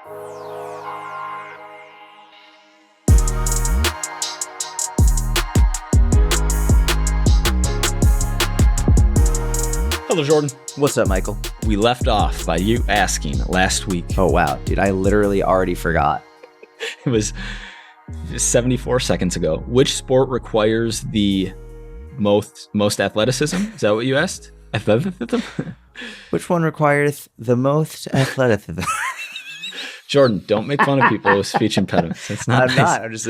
Hello, Jordan. What's up, Michael? We left off by you asking last week. Oh, wow. Dude, I literally already forgot. It was 74 seconds ago. Which sport requires the most athleticism? Is that what you asked? Athleticism? Which one requires the most athleticism? Jordan, don't make fun of people with speech impediments. That's not I'm nice. not. I'm just...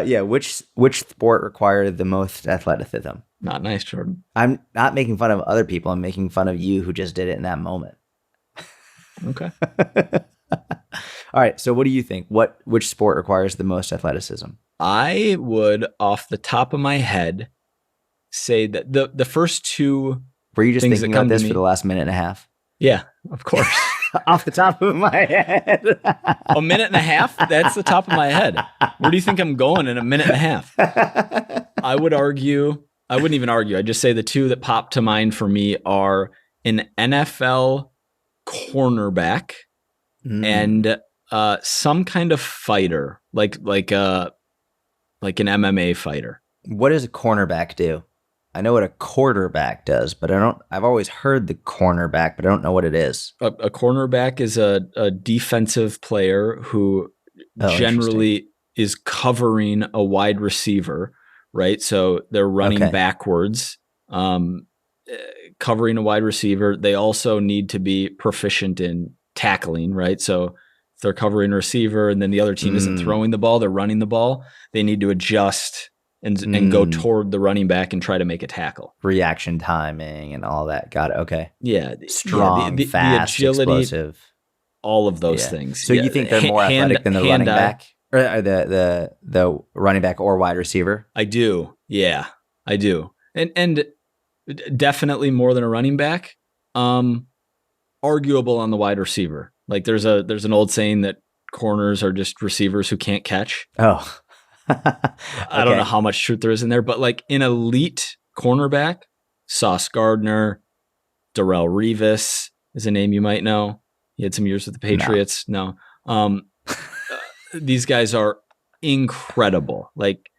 yeah, which sport requires the most athleticism? Not nice, Jordan. I'm not making fun of other people. I'm making fun of you who just did it in that moment. Okay. All right. So what do you think? Which sport requires the most athleticism? I would, off the top of my head, say that the first two. Were you just things thinking that come about this to me, for the last minute and a half? Yeah, of course. Off the top of my head. A minute and a half? That's the top of my head. Where do you think I'm going in a minute and a half? I would argue. I wouldn't even argue. I'd just say the two that pop to mind for me are an NFL cornerback and some kind of fighter, like an MMA fighter. What does a cornerback do? I know what a quarterback does, but I've always heard the cornerback, but I don't know what it is. A cornerback is a defensive player who generally is covering a wide receiver, right? So they're running backwards, covering a wide receiver. They also need to be proficient in tackling, right? So if they're covering a receiver and then the other team isn't throwing the ball, they're running the ball, they need to adjust and go toward the running back and try to make a tackle. Reaction timing and all that. Got it. Okay. Yeah. Strong, fast, the agility, explosive. All of those things. So you think they're more athletic than the running back? Or the running back or wide receiver? I do. Yeah, I do. And definitely more than a running back. Arguable on the wide receiver. Like there's an old saying that corners are just receivers who can't catch. Oh. I don't know how much truth there is in there, but like an elite cornerback, Sauce Gardner, Darrelle Revis is a name you might know. He had some years with the Patriots. No. These guys are incredible. Like,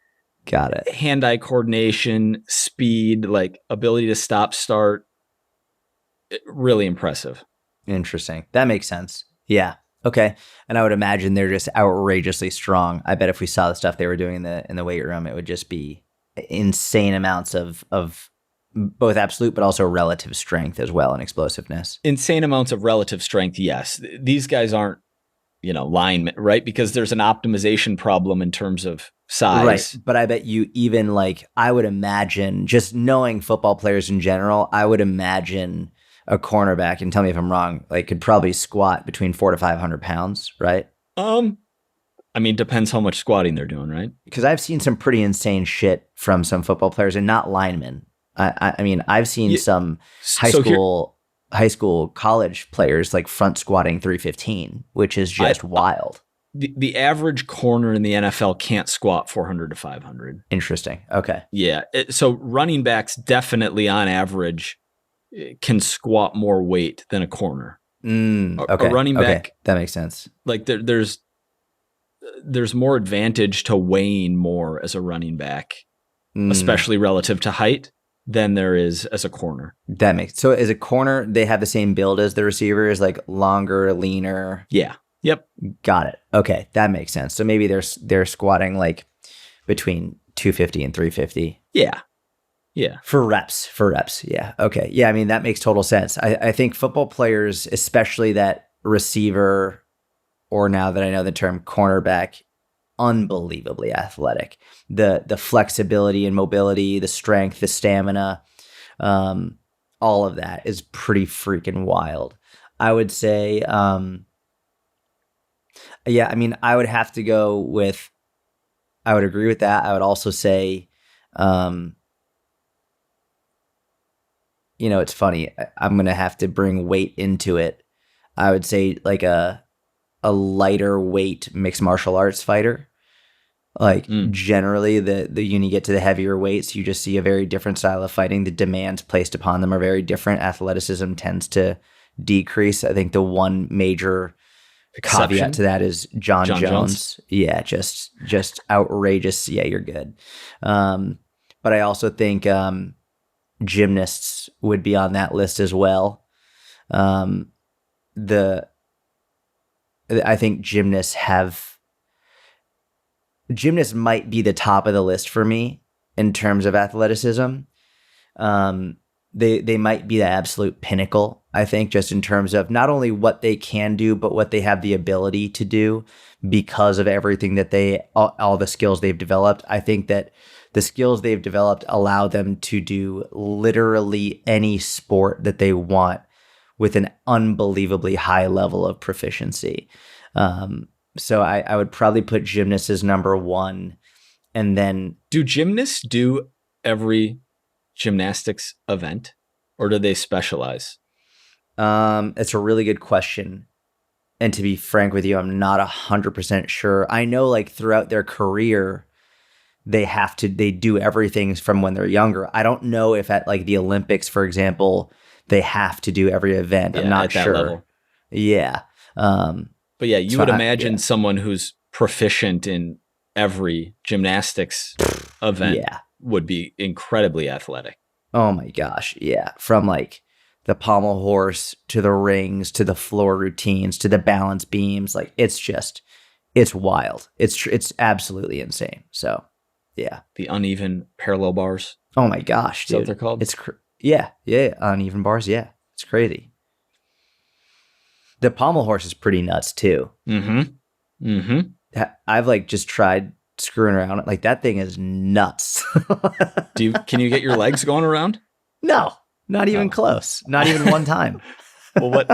got it. Hand-eye coordination, speed, like ability to stop, start. Really impressive. Interesting. That makes sense. Yeah. Okay. And I would imagine they're just outrageously strong. I bet if we saw the stuff they were doing in the weight room, it would just be insane amounts of both absolute but also relative strength as well and explosiveness. Insane amounts of relative strength, yes. These guys aren't, linemen, right? Because there's an optimization problem in terms of size. Right. But I bet you even I would imagine, just knowing football players in general, I would imagine a cornerback, and tell me if I'm wrong, could probably squat between 400 to 500 pounds, right? I mean, depends how much squatting they're doing, right? Because I've seen some pretty insane shit from some football players, and not linemen. I mean, I've seen some high school, college players front squatting 315, which is just wild. The average corner in the NFL can't squat 400 to 500. Interesting. Okay. Yeah. So running backs definitely on average can squat more weight than a corner. Okay. A running back. Okay. That makes sense. There's more advantage to weighing more as a running back, especially relative to height, than there is as a corner. That makes so as a corner, they have the same build as the receiver, is longer, leaner. Yeah. Yep. Got it. Okay. That makes sense. So maybe they're squatting between 250 and 350. Yeah. Yeah. For reps. Yeah. Okay. Yeah. I mean, that makes total sense. I think football players, especially that receiver, or now that I know the term cornerback, unbelievably athletic. The flexibility and mobility, the strength, the stamina, all of that is pretty freaking wild. I would say, yeah, I mean, I would have to go with, I would agree with that. I would also say, it's funny. I'm going to have to bring weight into it. I would say a lighter weight mixed martial arts fighter. Generally, when you get to the heavier weights, you just see a very different style of fighting. The demands placed upon them are very different. Athleticism tends to decrease. I think the one major caveat to that is John Jones. Yeah, just outrageous. Yeah, you're good. But I also think gymnasts would be on that list as well. I think gymnasts might be the top of the list for me in terms of athleticism. They might be the absolute pinnacle, I think, just in terms of not only what they can do, but what they have the ability to do because of everything that all the skills they've developed. I think that the skills they've developed allow them to do literally any sport that they want with an unbelievably high level of proficiency. So I would probably put gymnasts as number one. And then, do gymnasts do every gymnastics event, or do they specialize? It's a really good question. And to be frank with you, I'm not 100% sure. I know like throughout their career, they do everything from when they're younger. I don't know if at like the Olympics, for example, they have to do every event. I'm not sure. Level. Yeah. But yeah, you would imagine someone who's proficient in every gymnastics event would be incredibly athletic. Oh my gosh. Yeah. From like the pommel horse to the rings, to the floor routines, to the balance beams. Like it's wild. It's absolutely insane. So yeah. The uneven parallel bars. Oh my gosh, dude. Is that what they're called? It's uneven bars. Yeah. It's crazy. The pommel horse is pretty nuts too. I've like just tried screwing around. Like that thing is nuts. Can you get your legs going around? No, not even close. Not even one time. Well,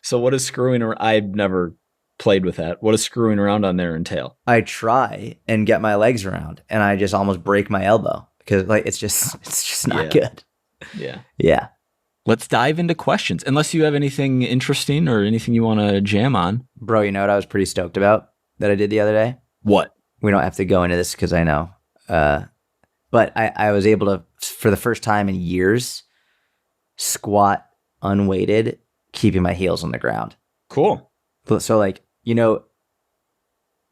so what is screwing around? I've never played with that. What does screwing around on there entail? I try and get my legs around and I just almost break my elbow because like it's just not good. Yeah. Yeah. Let's dive into questions. Unless you have anything interesting or anything you want to jam on. Bro, you know what I was pretty stoked about that I did the other day? What? We don't have to go into this because I know. But I was able to, for the first time in years, squat unweighted, keeping my heels on the ground. Cool. So like, you know,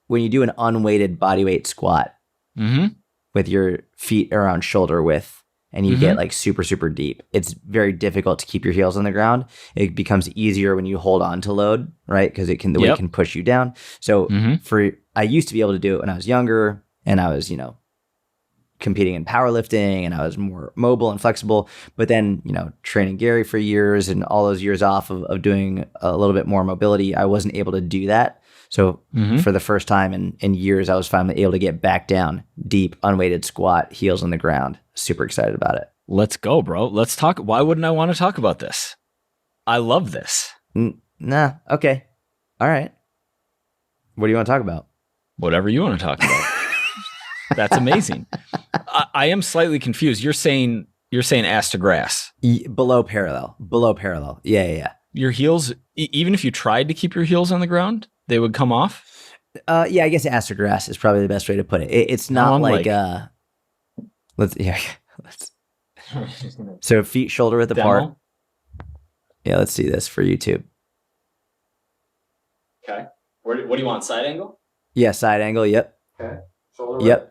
when you do an unweighted bodyweight squat with your feet around shoulder width, and you get like super, super deep, it's very difficult to keep your heels on the ground. It becomes easier when you hold on to load, right? Because the weight can push you down. So I used to be able to do it when I was younger and I was, you know, competing in powerlifting and I was more mobile and flexible. But then, you know, training Gary for years and all those years off of doing a little bit more mobility, I wasn't able to do that. So for the first time in years, I was finally able to get back down, deep, unweighted squat, heels on the ground. Super excited about it. Let's go, bro. Let's talk. Why wouldn't I want to talk about this? I love this. Nah. Okay. All right. What do you want to talk about? Whatever you want to talk about. That's amazing. I am slightly confused. You're saying ass to grass. Below parallel. Yeah. Your heels, even if you tried to keep your heels on the ground, they would come off? Yeah, I guess ass to grass is probably the best way to put it. It's not like so feet shoulder width apart. Yeah, let's see this for YouTube. Okay. What do you want? Side angle? Yeah, side angle. Yep. Okay. Shoulder width.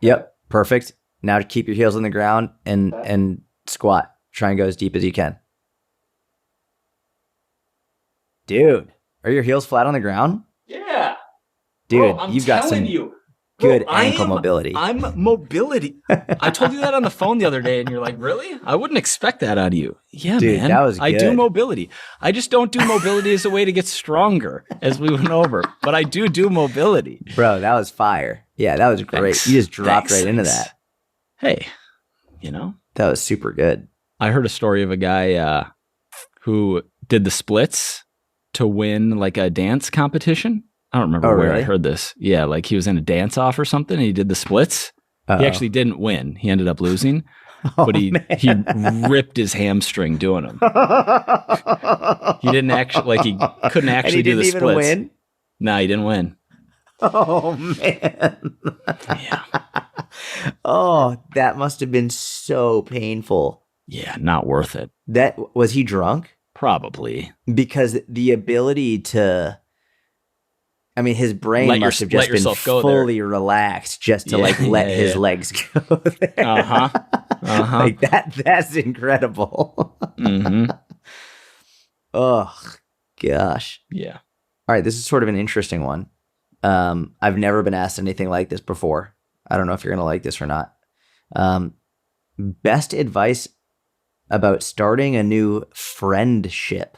Yep. Perfect. Now to keep your heels on the ground and squat. Try and go as deep as you can. Dude, are your heels flat on the ground? Yeah. Dude, bro, you've got some good ankle mobility. I'm mobility. I told you that on the phone the other day, and you're like, really? I wouldn't expect that out of you. Yeah, dude, man. That was good. I do mobility. I just don't do mobility as a way to get stronger, as we went over. But I do mobility. Bro, that was fire. Yeah, that was great. Thanks. You just dropped right into that. Hey, you know? That was super good. I heard a story of a guy who did the splits to win like a dance competition. I don't remember where I heard this. Yeah, like he was in a dance off or something and he did the splits. He actually didn't win. He ended up losing. But he ripped his hamstring doing them. He didn't actually he couldn't actually do the splits. Even win? No, he didn't win. Oh man. Yeah. Oh, that must have been so painful. Yeah, not worth it. Was he drunk? Probably. Because the ability to, I mean, his brain must have just been fully relaxed just to let his legs go there. Like that's incredible. Oh, gosh. Yeah. All right, this is sort of an interesting one. I've never been asked anything like this before. I don't know if you're going to like this or not. Best advice about starting a new friendship.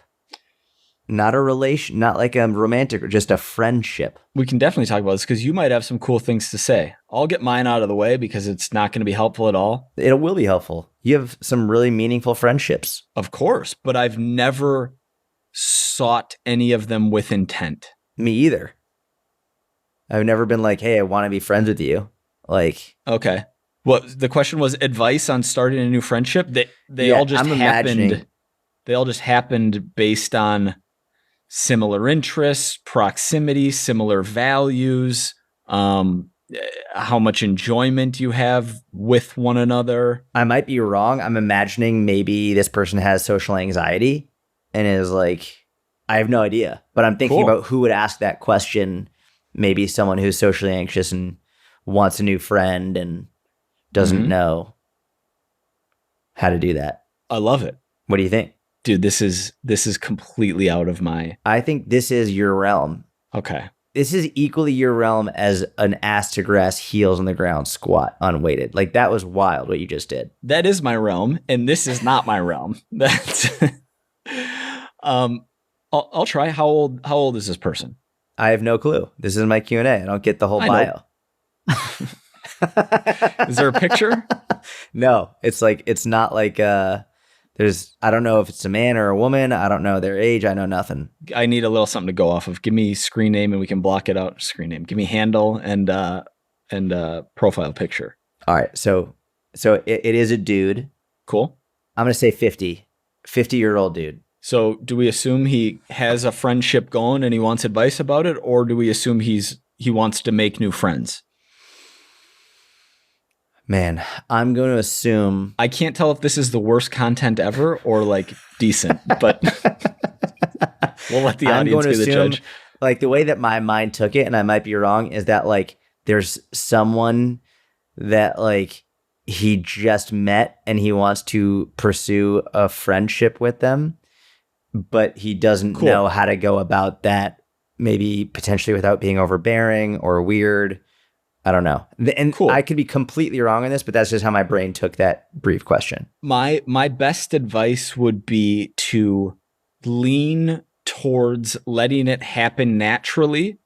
Not a relation, not like a romantic, or just a friendship. We can definitely talk about this because you might have some cool things to say. I'll get mine out of the way because it's not going to be helpful at all. It will be helpful. You have some really meaningful friendships. Of course, but I've never sought any of them with intent. Me either. I've never been like, hey, I want to be friends with you. Like, okay. Well, the question was advice on starting a new friendship. They all just happened. They all just happened based on similar interests, proximity, similar values, how much enjoyment you have with one another. I might be wrong. I'm imagining maybe this person has social anxiety and is like, I have no idea, but I'm thinking about who would ask that question. Maybe someone who's socially anxious and wants a new friend and doesn't know how to do that. I love it. What do you think? Dude, this is completely out of my... I think this is your realm. Okay. This is equally your realm as an ass to grass, heels on the ground squat unweighted. Like, that was wild what you just did. That is my realm, and this is not my realm. That's I'll try. How old is this person? I have no clue. This is my Q&A. I don't get the whole bio. Is there a picture? No, it's not like I don't know if it's a man or a woman. I don't know their age. I know nothing. I need a little something to go off of. Give me screen name and we can block it out. Screen name. Give me handle and profile picture. All right. So it is a dude. Cool. I'm going to say 50-year-old dude. So do we assume he has a friendship going and he wants advice about it? Or do we assume he wants to make new friends? Man, I'm going to assume... I can't tell if this is the worst content ever or like decent, but we'll let the audience be the judge. Like the way that my mind took it, and I might be wrong, is that like there's someone that like he just met and he wants to pursue a friendship with them, but he doesn't know how to go about that, maybe potentially without being overbearing or weird. I don't know. And I could be completely wrong on this, but that's just how my brain took that brief question. My best advice would be to lean towards letting it happen naturally.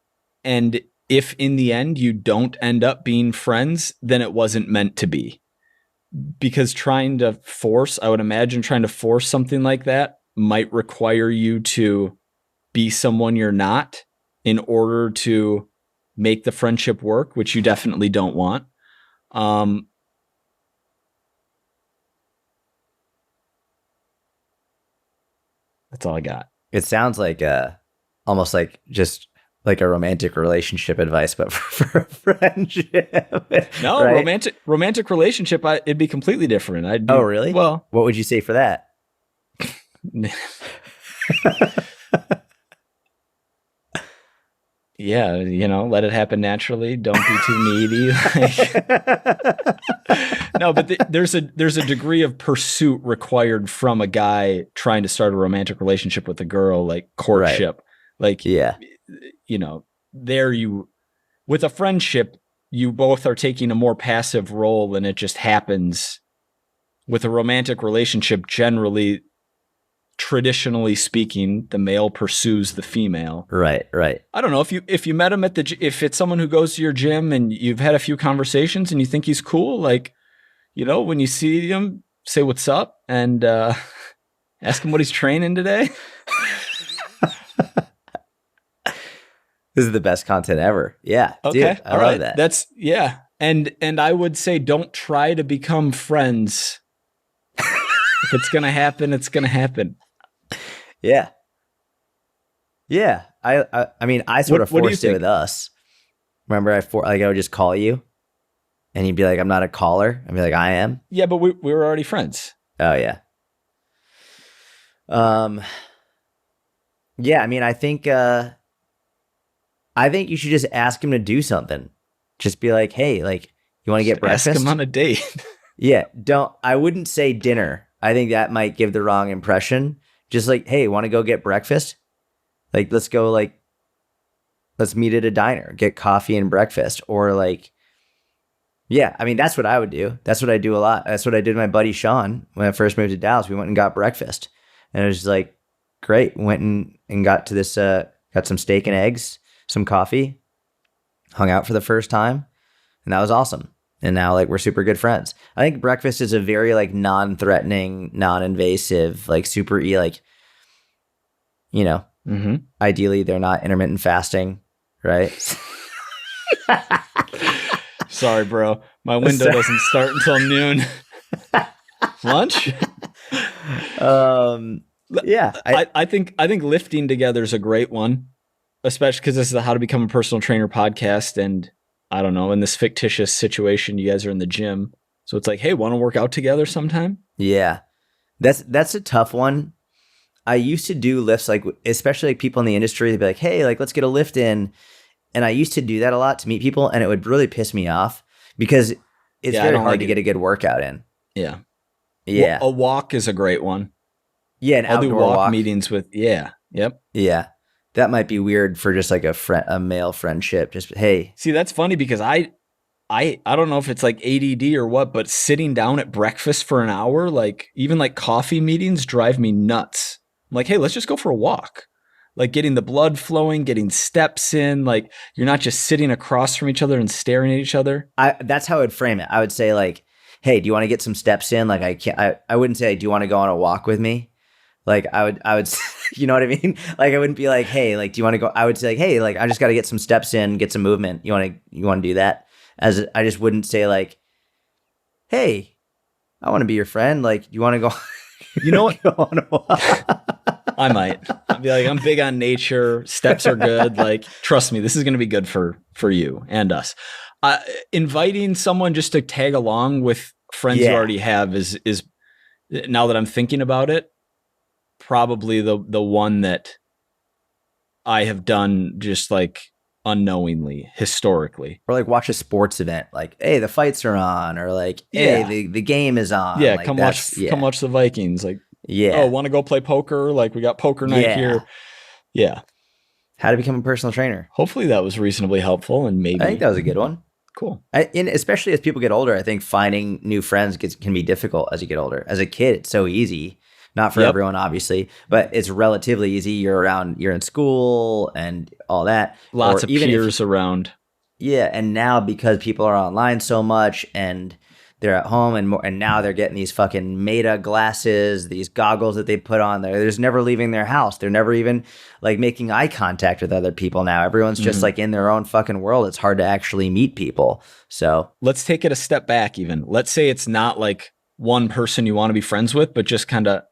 And if in the end you don't end up being friends, then it wasn't meant to be. Because I would imagine trying to force something like that might require you to be someone you're not in order to make the friendship work, which you definitely don't want. That's all I got. It sounds like almost like just like a romantic relationship advice, but for a friendship. No, right? romantic relationship, it'd be completely different. Oh, really? Well, what would you say for that? Yeah, let it happen naturally. Don't be too needy. No, but there's a degree of pursuit required from a guy trying to start a romantic relationship with a girl, like courtship. Right. Like, yeah, with a friendship, you both are taking a more passive role, and it just happens. With a romantic relationship, generally, traditionally speaking, the male pursues the female. Right. I don't know if you met him if it's someone who goes to your gym and you've had a few conversations and you think he's cool, like, when you see him, say what's up and ask him what he's training today. This is the best content ever. Yeah. Okay. Dude, I love that. That's And I would say don't try to become friends. If it's going to happen, it's going to happen. Yeah. Yeah. I mean, I sort of forced it with us. Remember, I would just call you and you'd be like, I'm not a caller. I'd be like, I am. Yeah, but we were already friends. Oh, yeah. Um, yeah, I mean, I think you should just ask him to do something. Just be like, hey, like, you want to get Ask breakfast? him on a date. Yeah, I wouldn't say dinner. I think that might give the wrong impression. Just like, hey, want to go get breakfast? Like, let's meet at a diner, get coffee and breakfast. Or like, yeah, I mean, that's what I would do. That's what I do a lot. That's what I did with my buddy Sean when I first moved to Dallas. We went and got breakfast. And it was like, great. Went and got to this, got some steak and eggs, some coffee, hung out for the first time. And that was awesome. And now like we're super good friends. I think breakfast is a very like non-threatening, non-invasive, like super like, you know, ideally they're not intermittent fasting, right? Sorry, bro. My window doesn't start until noon. Lunch? Yeah. I think lifting together is a great one, especially because this is a How to Become a Personal Trainer podcast. And I don't know, in this fictitious situation, you guys are in the gym. So it's like, hey, want to work out together sometime? Yeah. That's a tough one. I used to do lifts, like, especially like people in the industry, they'd be like, hey, like, let's get a lift in. And I used to do that a lot to meet people, and it would really piss me off because it's very hard to get a good workout in. Yeah. Yeah. A walk is a great one. Yeah, I'll do walk meetings with, Yep. Yeah. That might be weird for just like a male friendship. Just, hey. See, that's funny because I don't know if it's like ADD or what, but sitting down at breakfast for an hour, like even like coffee meetings drive me nuts. I'm like, hey, let's just go for a walk. Like getting the blood flowing, getting steps in, like you're not just sitting across from each other and staring at each other. That's how I would frame it. I would say like, hey, do you want to get some steps in? Like I wouldn't say, do you want to go on a walk with me? Like I would, you know what I mean? Like I wouldn't be like, hey, like, do you want to go? I would say like, hey, like I just got to get some steps in, get some movement. You want to do that? As I just wouldn't say like, hey, I want to be your friend. Like, you want to go? You know what? Go on a walk? I might. I'd be like, I'm big on nature. Steps are good. Like, trust me, this is going to be good for you and us. Inviting someone just to tag along with friends you already have is now that I'm thinking about it, probably the one that I have done just like unknowingly, historically. Or like watch a sports event, like, hey, the fights are on, or like, hey, the game is on. Yeah, like, come watch the Vikings. Like, yeah. Oh, want to go play poker? Like, we got poker night here. Yeah. How to become a personal trainer. Hopefully that was reasonably helpful, and maybe I think that was a good one. Cool. And especially as people get older, I think finding new friends can be difficult as you get older. As a kid, it's so easy. Not for everyone, obviously, but it's relatively easy. You're in school and all that. Lots of peers around. Yeah, and now because people are online so much and they're at home and now they're getting these fucking Meta glasses, these goggles that they put on there. They're just never leaving their house. They're never even like making eye contact with other people now. Everyone's just like in their own fucking world. It's hard to actually meet people. So let's take it a step back even. Let's say it's not like one person you want to be friends with, but just kind of,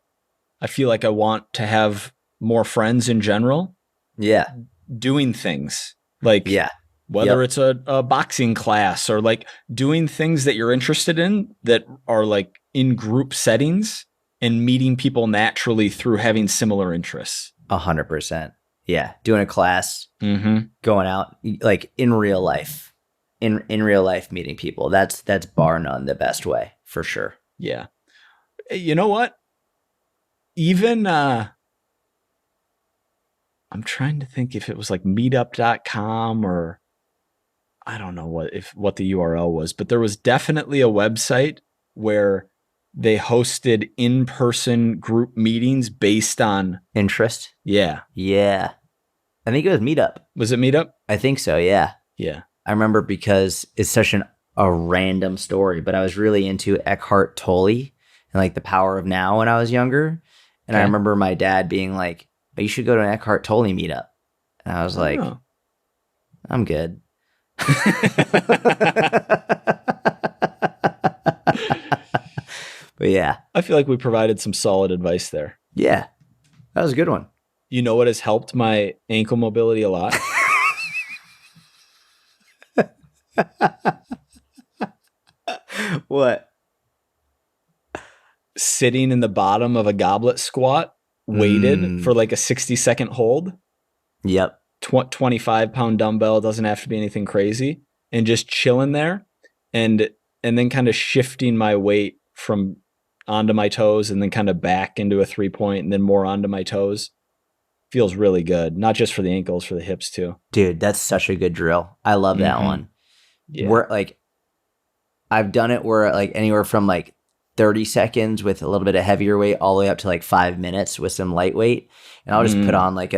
I feel like I want to have more friends in general. Yeah. Doing things like, whether it's a boxing class or like doing things that you're interested in that are like in group settings and meeting people naturally through having similar interests. 100%. Yeah. Doing a class, going out like in real life, in real life, meeting people. That's bar none the best way for sure. Yeah. You know what? Even, I'm trying to think if it was like meetup.com or I don't know what the URL was, but there was definitely a website where they hosted in-person group meetings based on interest. Yeah. Yeah. I think it was Meetup. Was it Meetup? I think so. Yeah. Yeah. I remember because it's such a random story, but I was really into Eckhart Tolle and like the power of now when I was younger. And I remember my dad being like, oh, you should go to an Eckhart Tolle meetup. And I was like, I'm good. But yeah. I feel like we provided some solid advice there. Yeah. That was a good one. You know what has helped my ankle mobility a lot? What? Sitting in the bottom of a goblet squat weighted for like a 60-second hold. Yep. 25-pound dumbbell, doesn't have to be anything crazy, and just chilling there, and then kind of shifting my weight from onto my toes and then kind of back into a 3-point and then more onto my toes. Feels really good, not just for the ankles, for the hips too. Dude, that's such a good drill. I love that one. Yeah. Where like I've done it where like anywhere from like 30 seconds with a little bit of heavier weight all the way up to like 5 minutes with some lightweight. And I'll just put on like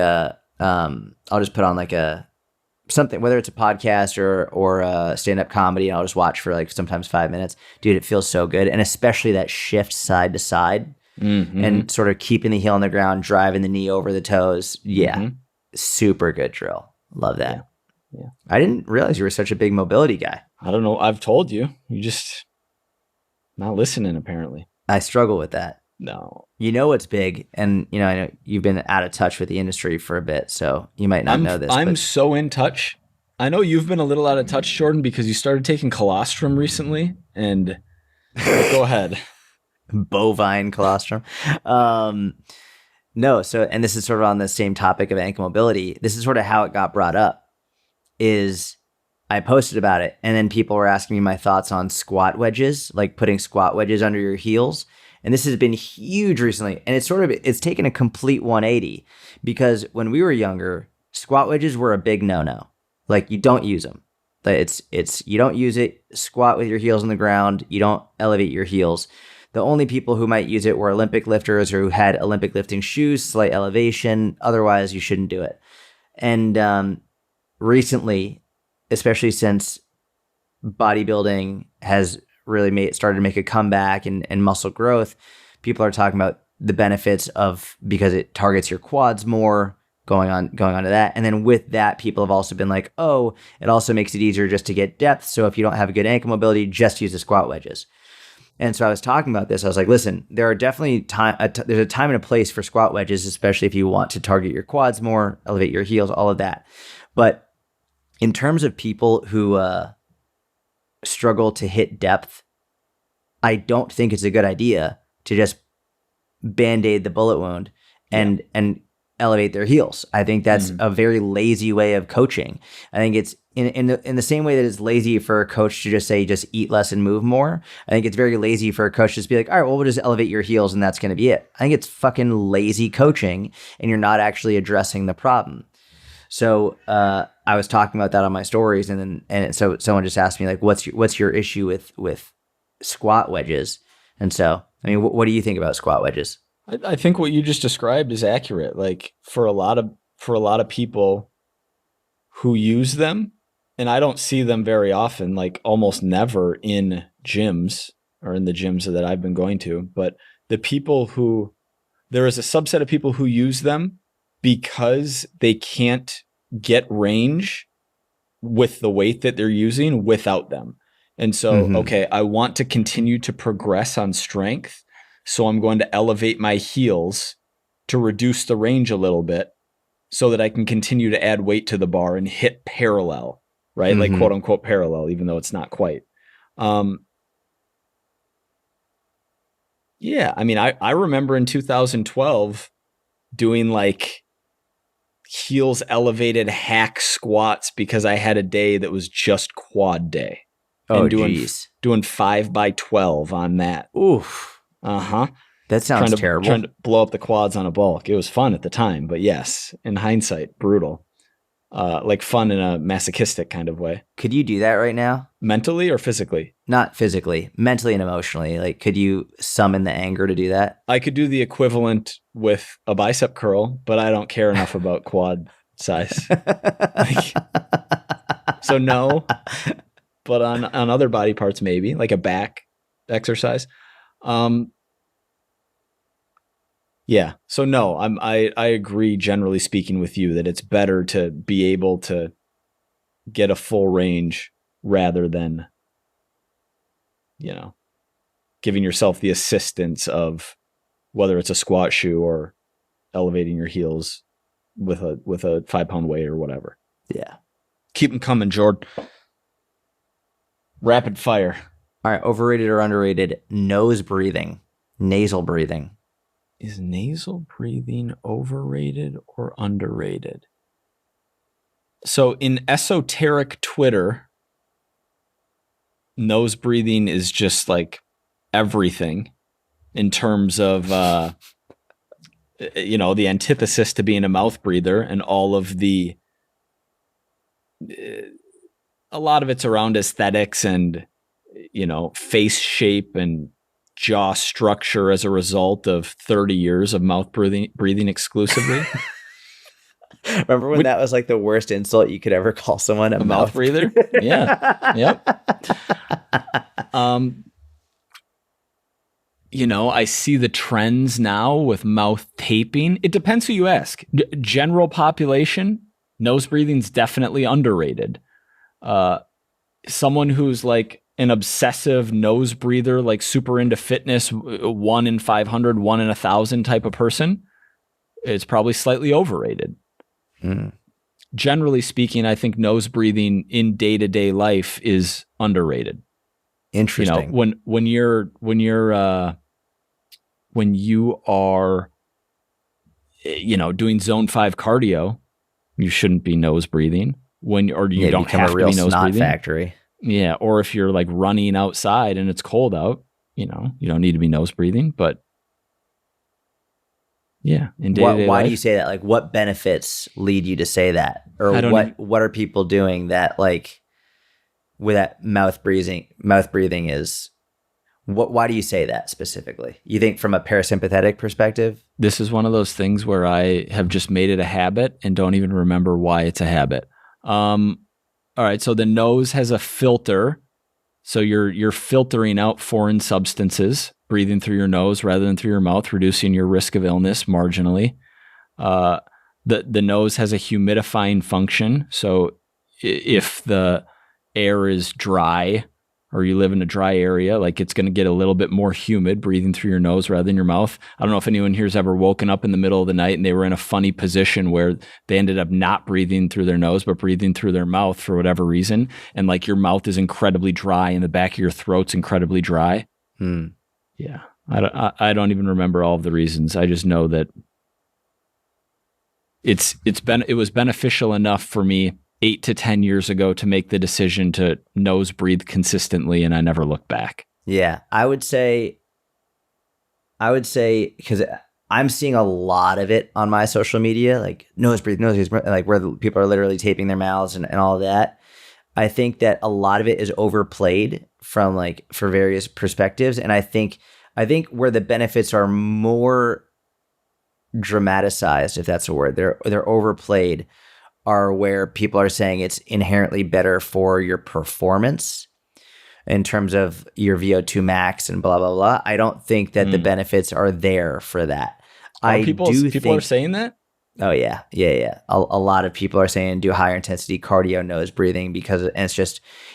something, whether it's a podcast or a stand-up comedy, and I'll just watch for like sometimes 5 minutes. Dude, it feels so good. And especially that shift side to side and sort of keeping the heel on the ground, driving the knee over the toes. Yeah. Super good drill. Love that. Yeah. I didn't realize you were such a big mobility guy. I don't know. I've told you. You just not listening, apparently. I struggle with that. No. You know what's big, and I know you've been out of touch with the industry for a bit, so you might not know this. I'm so in touch. I know you've been a little out of touch, Jordan, because you started taking colostrum recently, and go ahead. Bovine colostrum. No, so, and this is sort of on the same topic of ankle mobility. This is sort of how it got brought up, is I posted about it, and then people were asking me my thoughts on squat wedges, like putting squat wedges under your heels. And this has been huge recently. And it's taken a complete 180, because when we were younger, squat wedges were a big no-no. Like, you don't use them. You don't use it. Squat with your heels on the ground. You don't elevate your heels. The only people who might use it were Olympic lifters or who had Olympic lifting shoes, slight elevation. Otherwise, you shouldn't do it. And recently, especially since bodybuilding has really started to make a comeback and muscle growth, people are talking about the benefits of, because it targets your quads more, going on to that. And then with that, people have also been like, oh, it also makes it easier just to get depth. So if you don't have a good ankle mobility, just use the squat wedges. And so I was talking about this. I was like, listen, there are definitely there's a time and a place for squat wedges, especially if you want to target your quads more, elevate your heels, all of that. But in terms of people who struggle to hit depth, I don't think it's a good idea to just band-aid the bullet wound and elevate their heels. I think that's a very lazy way of coaching. I think it's in the same way that it's lazy for a coach to just say, just eat less and move more. I think it's very lazy for a coach to just be like, all right, well, we'll just elevate your heels and that's going to be it. I think it's fucking lazy coaching, and you're not actually addressing the problem. So I was talking about that on my stories, so someone just asked me, like, what's your issue with squat wedges? And so, I mean, what do you think about squat wedges? I think what you just described is accurate. Like, for a lot of people who use them, and I don't see them very often, like almost never in gyms or in the gyms that I've been going to, but there is a subset of people who use them because they can't get range with the weight that they're using without them. And so, okay, I want to continue to progress on strength, so I'm going to elevate my heels to reduce the range a little bit so that I can continue to add weight to the bar and hit parallel, right? Like, quote unquote parallel, even though it's not quite. Yeah, I mean, I remember in 2012 doing like heels elevated hack squats because I had a day that was just quad day. And doing 5x12 on that. Oof. That sounds terrible. Trying to blow up the quads on a bulk. It was fun at the time, but yes, in hindsight, brutal. Like fun in a masochistic kind of way. Could you do that right now? Mentally or physically? Not physically, mentally and emotionally. Like, could you summon the anger to do that? I could do the equivalent with a bicep curl, but I don't care enough about quad size. So no, but on other body parts, maybe, like a back exercise. Yeah. So no, I agree, generally speaking, with you that it's better to be able to get a full range rather than, giving yourself the assistance of whether it's a squat shoe or elevating your heels with a 5-pound weight or whatever. Yeah. Keep them coming, Jordan. Rapid fire. All right. Overrated or underrated? Nasal breathing. Is nasal breathing overrated or underrated? So in esoteric Twitter, nose breathing is just like everything in terms of, the antithesis to being a mouth breather, and all of the, a lot of it's around aesthetics and, face shape and jaw structure as a result of 30 years of mouth breathing exclusively. Remember when that was like the worst insult you could ever call someone? A mouth breather? Yeah. Yep. I see the trends now with mouth taping. It depends who you ask. General population, nose breathing's definitely underrated. Someone who's like an obsessive nose breather, like super into fitness, 1 in 500, 1 in 1,000 type of person, it's probably slightly overrated. Generally speaking, I think nose breathing in day-to-day life is underrated. Interesting. When you are doing zone 5 cardio, you shouldn't be nose breathing. You don't have to be nose breathing. Factory. Yeah, or if you're like running outside and it's cold out, you don't need to be nose breathing. But yeah, in day-to-day why life, do you say that? Like, what benefits lead you to say that, or what are people doing that like with that mouth breathing is? Why do you say that specifically? You think from a parasympathetic perspective? This is one of those things where I have just made it a habit and don't even remember why it's a habit. All right, so the nose has a filter. So you're filtering out foreign substances, breathing through your nose rather than through your mouth, reducing your risk of illness marginally. The nose has a humidifying function. So if the air is dry, or you live in a dry area, like it's going to get a little bit more humid breathing through your nose rather than your mouth. I don't know if anyone here's ever woken up in the middle of the night and they were in a funny position where they ended up not breathing through their nose, but breathing through their mouth for whatever reason. And like your mouth is incredibly dry and the back of your throat's incredibly dry. Yeah. I don't even remember all of the reasons. I just know that it was beneficial enough for me 8 to 10 years ago to make the decision to nose breathe consistently, and I never looked back. Yeah, I would say because I'm seeing a lot of it on my social media, like nose breathe, like where people are literally taping their mouths and all of that. I think that a lot of it is overplayed from like for various perspectives, and I think where the benefits are more dramatized, if that's a word, they're overplayed, are where people are saying it's inherently better for your performance in terms of your VO2 max and blah, blah, blah. I don't think that the benefits are there for that. People are saying that? Oh, yeah. A lot of people are saying do higher intensity cardio nose breathing because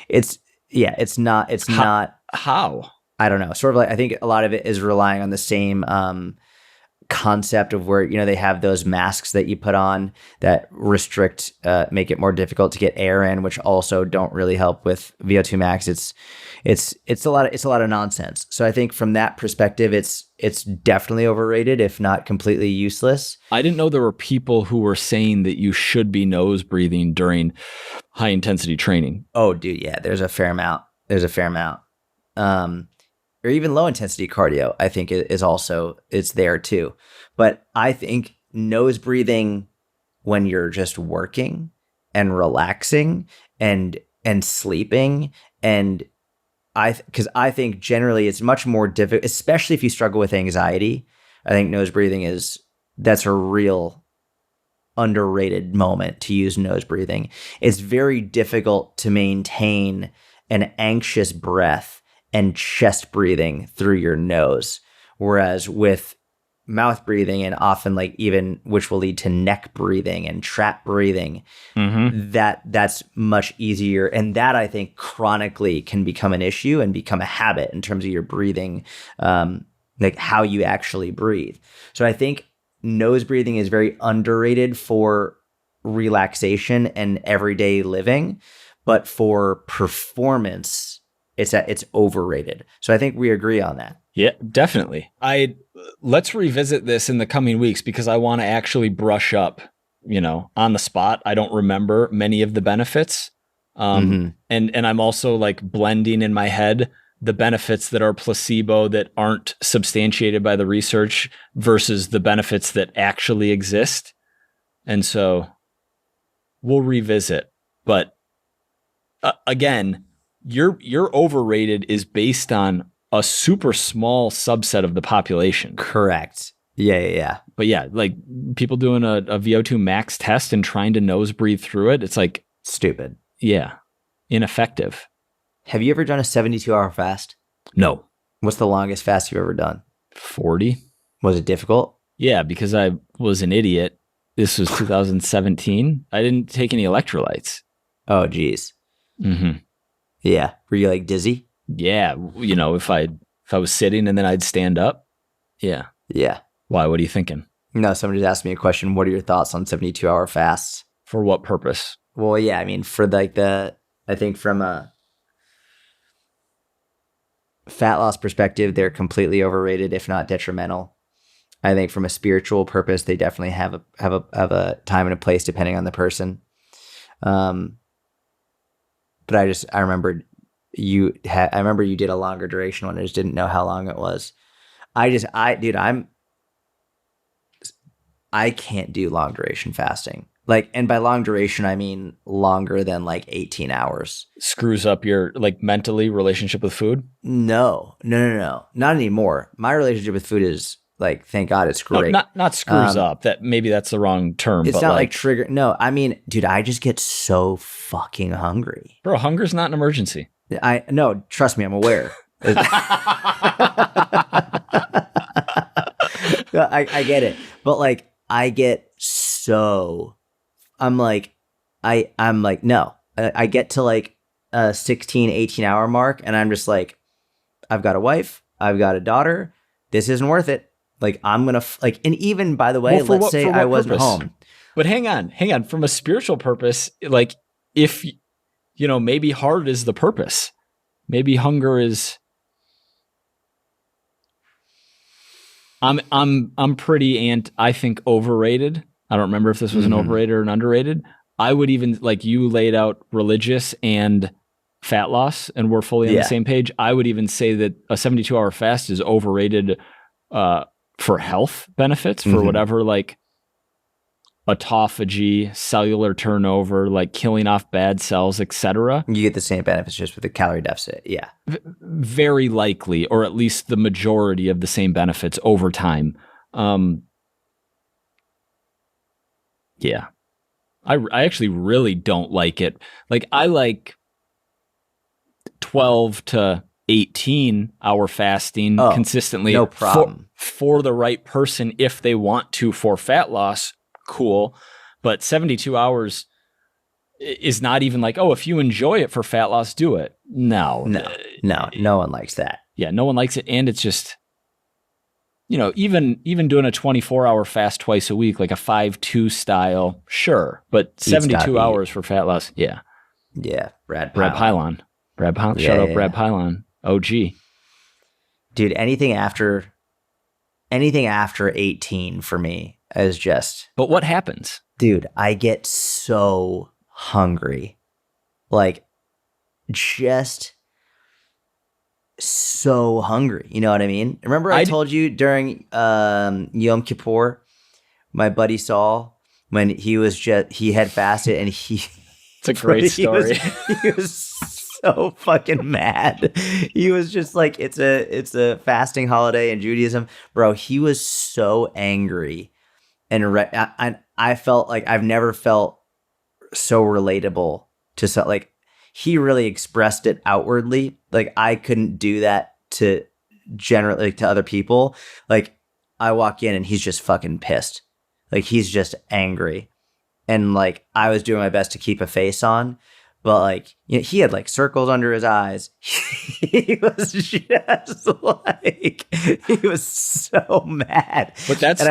it's not. How? I don't know. Sort of like, I think a lot of it is relying on the same concept of where they have those masks that you put on that restrict, make it more difficult to get air in, which also don't really help with VO2 max. It's a lot of nonsense. So I think from that perspective, it's definitely overrated, if not completely useless. I didn't know there were people who were saying that you should be nose breathing during high intensity training. Oh, dude, yeah, there's a fair amount. Or even low intensity cardio, I think it's there too. But I think nose breathing when you're just working and relaxing and sleeping, and because I think generally it's much more difficult, especially if you struggle with anxiety. I think nose breathing that's a real underrated moment to use nose breathing. It's very difficult to maintain an anxious breath and chest breathing through your nose. Whereas with mouth breathing, and often like even, which will lead to neck breathing and trap breathing, that's much easier. And that I think chronically can become an issue and become a habit in terms of your breathing, like how you actually breathe. So I think nose breathing is very underrated for relaxation and everyday living, but for performance, it's overrated. So I think we agree on that. Yeah, definitely. Let's revisit this in the coming weeks because I want to actually brush up, on the spot. I don't remember many of the benefits. And I'm also like blending in my head the benefits that are placebo that aren't substantiated by the research versus the benefits that actually exist. And so we'll revisit. But again, your overrated is based on a super small subset of the population. Correct. Yeah. But yeah, like people doing a VO2 max test and trying to nose breathe through it, it's like stupid. Yeah. Ineffective. Have you ever done a 72-hour fast? No. What's the longest fast you've ever done? 40. Was it difficult? Yeah, because I was an idiot. This was 2017. I didn't take any electrolytes. Oh, geez. Mm-hmm. Yeah. Were you like dizzy? Yeah. If I was sitting and then I'd stand up. Yeah. Yeah. Why? What are you thinking? No, somebody just asked me a question. What are your thoughts on 72-hour fasts? For what purpose? Well, yeah, I mean, for like I think from a fat loss perspective, they're completely overrated, if not detrimental. I think from a spiritual purpose, they definitely have a time and a place depending on the person. But I remembered you did a longer duration one. I just didn't know how long it was. I can't do long duration fasting. Like, and by long duration, I mean longer than like 18 hours. Screws up your like mentally relationship with food? No, not anymore. My relationship with food is like, thank God it's great. No, not screws up. Maybe that's the wrong term. It's not like trigger. No, I mean, dude, I just get so fucking hungry. Bro, hunger's not an emergency. No, trust me, I'm aware. I get it, but like I get so. I'm like, no. I get to like a 16, 18 hour mark and I'm just like, I've got a wife, I've got a daughter. This isn't worth it. Like I'm going to and even by the way, let's say I wasn't home. But hang on. From a spiritual purpose, like if, maybe hard is the purpose. Maybe hunger is. I'm pretty I think overrated. I don't remember if this was an overrated or an underrated. I would even, like you laid out religious and fat loss, and we're fully on the same page. I would even say that a 72-hour fast is overrated for health benefits, for whatever, like autophagy, cellular turnover, like killing off bad cells, etc. You get the same benefits just with a calorie deficit. Yeah. Very likely, or at least the majority of the same benefits over time. Yeah. I actually really don't like it. Like I like 12 to 18 hour fasting consistently. No problem. For the right person, if they want to, for fat loss, cool. But 72 hours is not even like, if you enjoy it for fat loss, do it. No one likes that. Yeah, no one likes it. And it's just, even doing a 24-hour fast twice a week, like a 5-2 style, sure. But 72 hours for fat loss, yeah. Yeah, Brad Pylon. Shout out Brad Pylon. OG. Dude, anything after 18 for me is just. But what happens? Dude, I get so hungry. Like, just so hungry. You know what I mean? Remember I told you during Yom Kippur, my buddy Saul, when he had fasted and it's a great story. He was so fucking mad. He was just like, it's a fasting holiday in Judaism. Bro, he was so angry. And I felt like I've never felt so relatable to like, he really expressed it outwardly. Like I couldn't do that to generally to other people. Like I walk in and he's just fucking pissed. Like he's just angry. And like I was doing my best to keep a face on, but like he had like circles under his eyes. He was just like he was so mad. But that's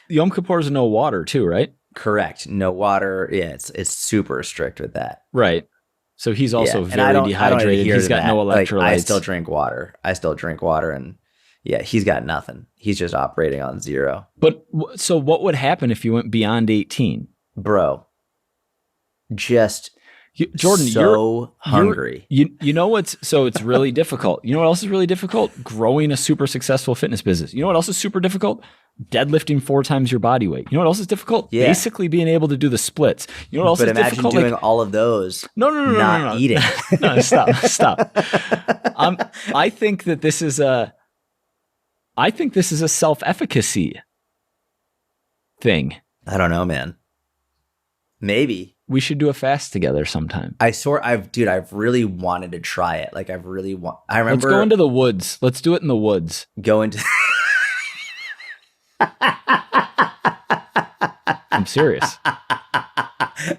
Yom Kippur is no water too, right? Correct. No water. Yeah, it's super strict with that. Right. So he's also very dehydrated. He's got no electrolytes. Like, I still drink water. And Yeah, he's got nothing. He's just operating on zero. But so what would happen if you went beyond 18? Bro, just Jordan, so hungry. You know what's so it's really difficult. You know what else is really difficult? Growing a super successful fitness business. You know what else is super difficult? Deadlifting 4 times your body weight. You know what else is difficult? Yeah. Basically being able to do the splits. You know what else But is imagine difficult? doing all of those. No. Eating. No, stop. I think that this is a self-efficacy thing. I don't know, man. Maybe. We should do a fast together sometime. I've really wanted to try it. Like I remember. Let's go into the woods. Let's do it in the woods. Go into. I'm serious.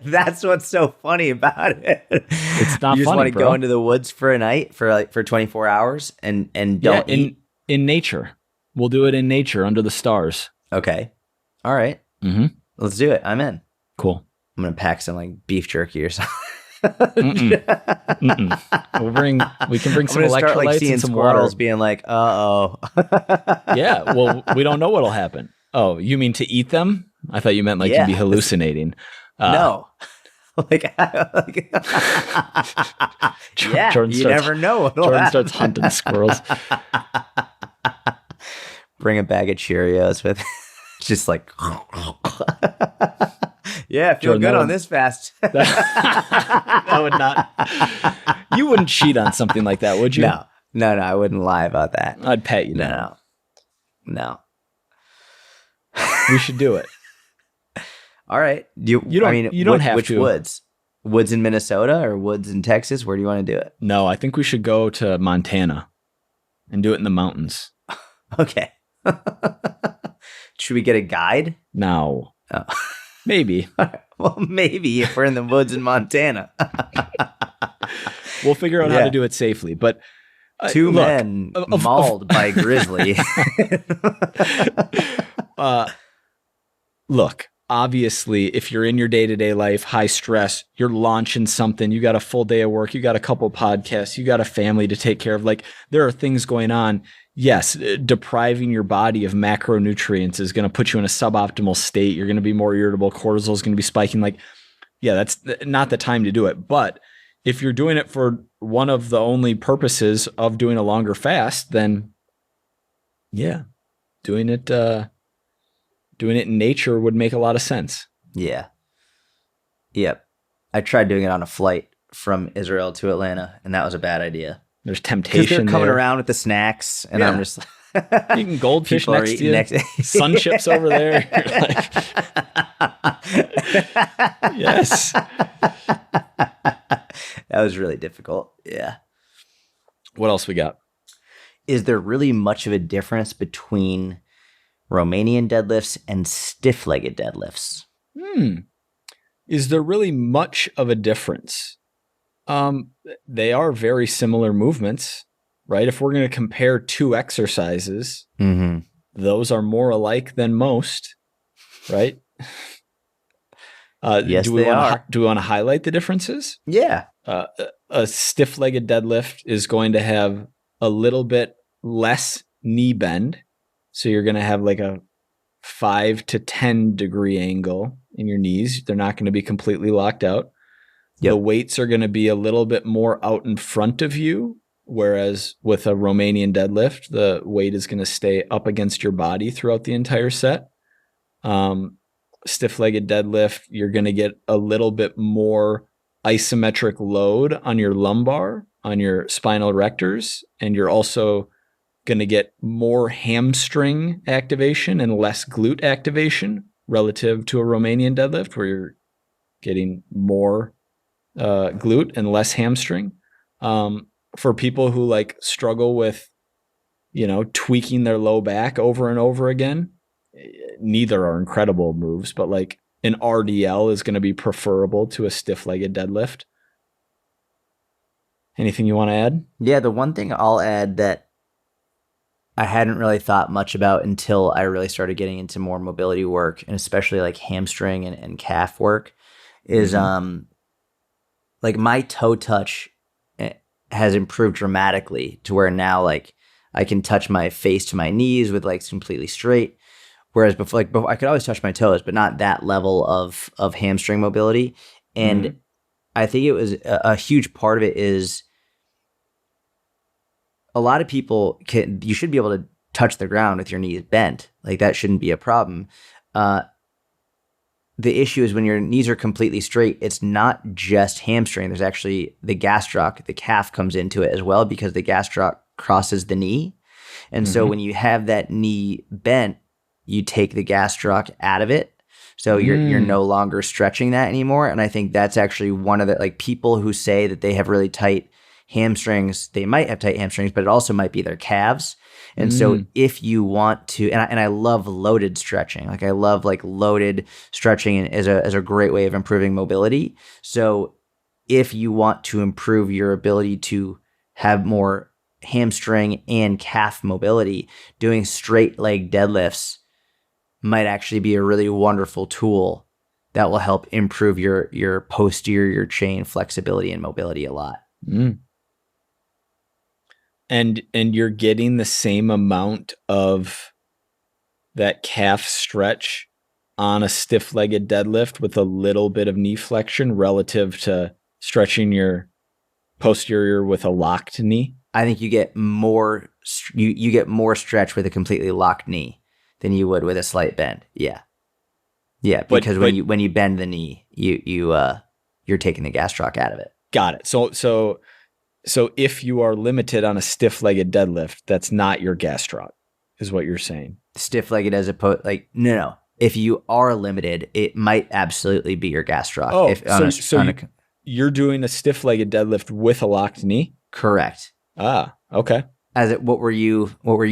That's what's so funny about it. It's not funny, you just want to bro. go into the woods for a night for 24 hours and don't eat? in nature. We'll do it in nature under the stars. Okay. All right. Mm-hmm. Let's do it. I'm in. Cool. I'm going to pack some like beef jerky or something. We can bring some electrolytes start, like, seeing and some squirrels water. being like, uh-oh. Yeah, well, we don't know what'll happen. Oh, you mean to eat them? I thought you meant like Yeah. you'd be hallucinating. No. Jordan you starts, never know. Jordan starts hunting squirrels. Bring a bag of Cheerios with just like, yeah, I feel Jordan, good on this fast. That would not. You wouldn't cheat on something like that, would you? No, I wouldn't lie about that. I'd pet you. No. We should do it. All right. You don't have which to. Woods? Woods in Minnesota or woods in Texas? Where do you want to do it? No, I think we should go to Montana and do it in the mountains. Okay. Should we get a guide? No. Oh. Maybe. Well, maybe if we're in the woods in Montana. We'll figure out how to do it safely. But two men mauled by grizzly. Look, obviously, if you're in your day-to-day life, high stress, you're launching something, you got a full day of work, you got a couple podcasts, you got a family to take care of. Like, there are things going on. Yes, depriving your body of macronutrients is going to put you in a suboptimal state. You're going to be more irritable. Cortisol is going to be spiking. Like, yeah, that's not the time to do it. But if you're doing it for one of the only purposes of doing a longer fast, then yeah, doing it in nature would make a lot of sense. Yeah. Yep. I tried doing it on a flight from Israel to Atlanta, and that was a bad idea. There's temptation. They're coming around with the snacks, and I'm just like, you can goldfish next to you, sun chips over there. You're like, yes. That was really difficult. Yeah. What else we got? Is there really much of a difference between Romanian deadlifts and stiff-legged deadlifts? Is there really much of a difference? They are very similar movements, right? If we're going to compare two exercises, those are more alike than most, right? Yes, do we want to highlight the differences? Yeah. A stiff-legged deadlift is going to have a little bit less knee bend. So you're going to have like a 5 to 10 degree angle in your knees. They're not going to be completely locked out. Yep. The weights are going to be a little bit more out in front of you, whereas with a Romanian deadlift, the weight is going to stay up against your body throughout the entire set. Stiff-legged deadlift, you're going to get a little bit more isometric load on your lumbar, on your spinal erectors, and you're also going to get more hamstring activation and less glute activation relative to a Romanian deadlift, where you're getting more glute and less hamstring. For people who like struggle with, tweaking their low back over and over again, neither are incredible moves, but like an RDL is going to be preferable to a stiff-legged deadlift. Anything you want to add? Yeah, the one thing I'll add that I hadn't really thought much about until I really started getting into more mobility work, and especially like hamstring and calf work, is like my toe touch has improved dramatically to where now like I can touch my face to my knees with like completely straight. Whereas before, I could always touch my toes, but not that level of hamstring mobility. And I think it was a huge part of it is a lot of people you should be able to touch the ground with your knees bent. Like that shouldn't be a problem. The issue is when your knees are completely straight, it's not just hamstring. There's actually the gastroc, the calf comes into it as well because the gastroc crosses the knee. And so when you have that knee bent, you take the gastroc out of it. So you're no longer stretching that anymore. And I think that's actually one of the, like, people who say that they have really tight hamstrings, they might have tight hamstrings, but it also might be their calves. And so if you want to, and I love loaded stretching, like I love like loaded stretching as a great way of improving mobility. So if you want to improve your ability to have more hamstring and calf mobility, doing straight leg deadlifts might actually be a really wonderful tool that will help improve your posterior chain flexibility and mobility a lot. And you're getting the same amount of that calf stretch on a stiff-legged deadlift with a little bit of knee flexion relative to stretching your posterior with a locked knee? I think you get more you get more stretch with a completely locked knee than you would with a slight bend. Yeah, because when you bend the knee, you're taking the gastroc out of it. Got it. So if you are limited on a stiff-legged deadlift, that's not your gastroc, is what you're saying. Stiff-legged as opposed, like, no. If you are limited, it might absolutely be your gastroc. Oh, you're doing a stiff-legged deadlift with a locked knee? Correct. Ah, okay. What were you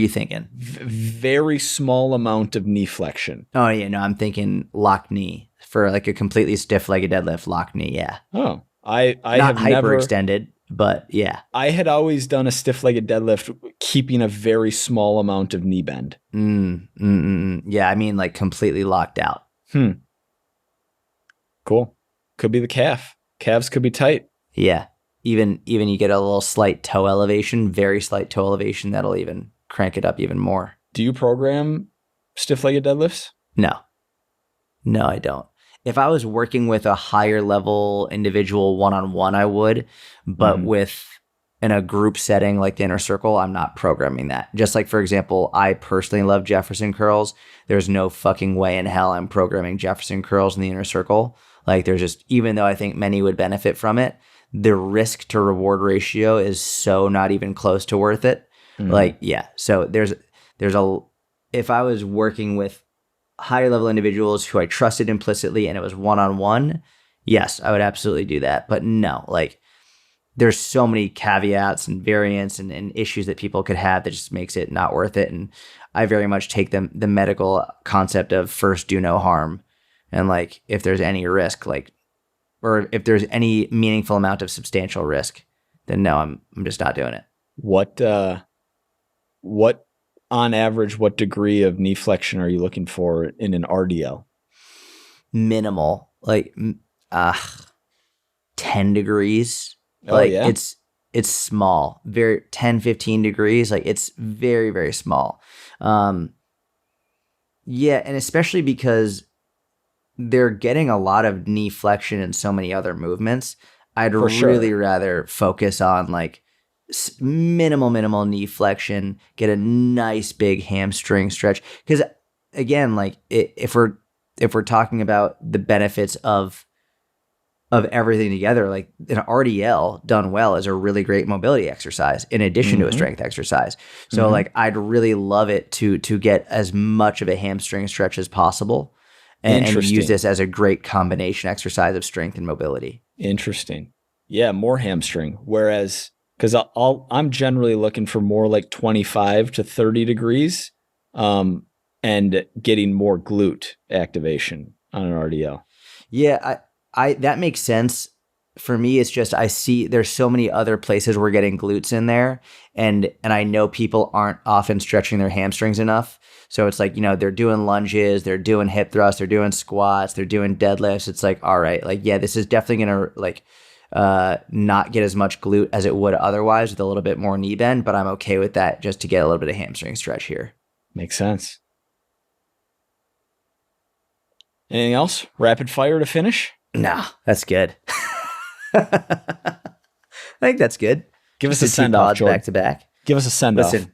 thinking? Very small amount of knee flexion. Oh yeah, no, I'm thinking locked knee for like a completely stiff-legged deadlift, locked knee. Yeah. Oh, I not have never hyperextended, but yeah. I had always done a stiff-legged deadlift keeping a very small amount of knee bend. Yeah, I mean like completely locked out. Cool. Could be the calf. Calves could be tight. Yeah. Even you get a little slight toe elevation, very slight toe elevation, that'll even crank it up even more. Do you program stiff-legged deadlifts? No, I don't. If I was working with a higher level individual one-on-one, I would, but in a group setting like the inner circle, I'm not programming that. Just like, for example, I personally love Jefferson curls. There's no fucking way in hell I'm programming Jefferson curls in the inner circle. Like there's just, even though I think many would benefit from it, the risk to reward ratio is so not even close to worth it. Like, yeah. So if I was working with higher level individuals who I trusted implicitly and it was one-on-one, yes, I would absolutely do that. But no, like there's so many caveats and variants and issues that people could have that just makes it not worth it. And I very much take the medical concept of first do no harm. And like, if there's any risk, like, or if there's any meaningful amount of substantial risk, then no, I'm just not doing it. What on average, what degree of knee flexion are you looking for in an RDL? Minimal, like 10 degrees. Oh, like yeah? It's small, very 10, 15 degrees. Like it's very, very small. Yeah. And especially because they're getting a lot of knee flexion and so many other movements. I'd really rather focus on like minimal knee flexion, get a nice big hamstring stretch. Because again, like if we're talking about the benefits of everything together, like an RDL done well is a really great mobility exercise in addition to a strength exercise. So like I'd really love it to get as much of a hamstring stretch as possible. And use this as a great combination exercise of strength and mobility. Interesting. Yeah, more hamstring. Whereas, because I'm generally looking for more like 25 to 30 degrees and getting more glute activation on an RDL. Yeah, I that makes sense. For me, it's just I see there's so many other places we're getting glutes in there. And I know people aren't often stretching their hamstrings enough. So it's like, they're doing lunges, they're doing hip thrusts, they're doing squats, they're doing deadlifts. It's like, all right, like, yeah, this is definitely going to like not get as much glute as it would otherwise with a little bit more knee bend, but I'm okay with that just to get a little bit of hamstring stretch here. Makes sense. Anything else? Rapid fire to finish? No, that's good. I think that's good. Give us Just a the two send-off, pods Jordan. back to back. Give us a send-off. Listen,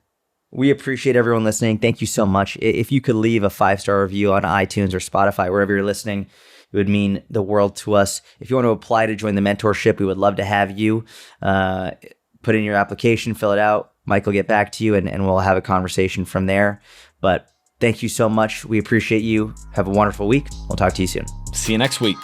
we appreciate everyone listening. Thank you so much. If you could leave a 5-star review on iTunes or Spotify, wherever you're listening, it would mean the world to us. If you want to apply to join the mentorship, we would love to have you. Put in your application, fill it out. Mike will get back to you, and we'll have a conversation from there. But thank you so much. We appreciate you. Have a wonderful week. We'll talk to you soon. See you next week.